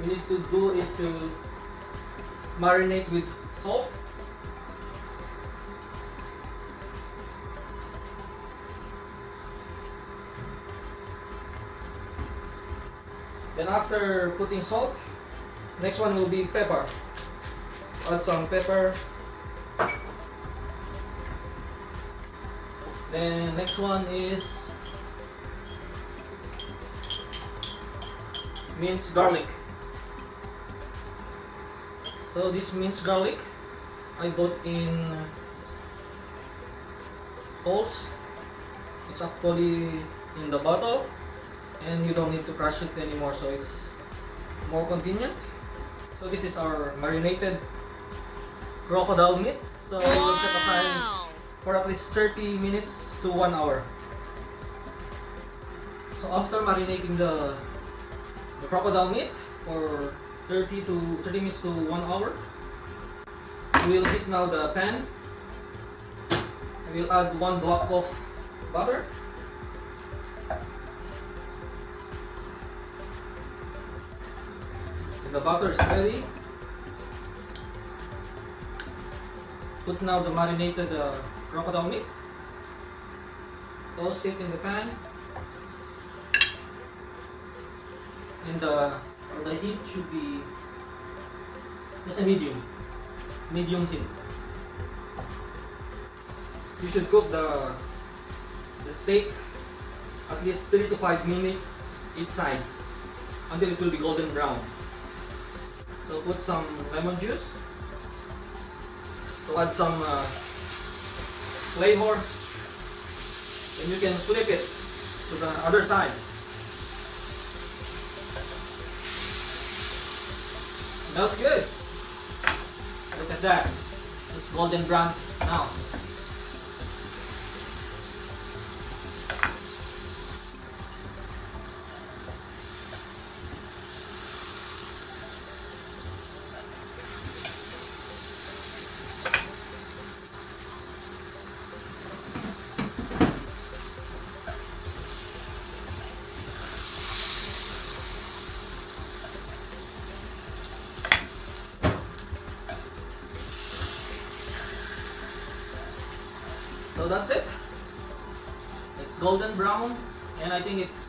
we need to do is to marinate with salt. Then after putting salt, next one will be pepper. Add some pepper. Then next one is minced garlic. So this minced garlic I bought in Coles. It's actually in the bottle and you don't need to crush it anymore, so it's more convenient. So this is our marinated crocodile meat. So we'll set aside for at least 30 minutes to 1 hour. So after marinating the crocodile meat for 30 minutes to 1 hour, we'll heat now the pan. We'll add 1 block of butter. When the butter is ready, put now the marinated crocodile meat. Toss it in the pan. And the heat should be just a medium heat. You should cook the steak at least 3 to 5 minutes each side until it will be golden brown. So put some lemon juice to add some flavor, and you can flip it to the other side. That's good. Look at that. It's golden brown now. So that's it. It's golden brown, and I think it's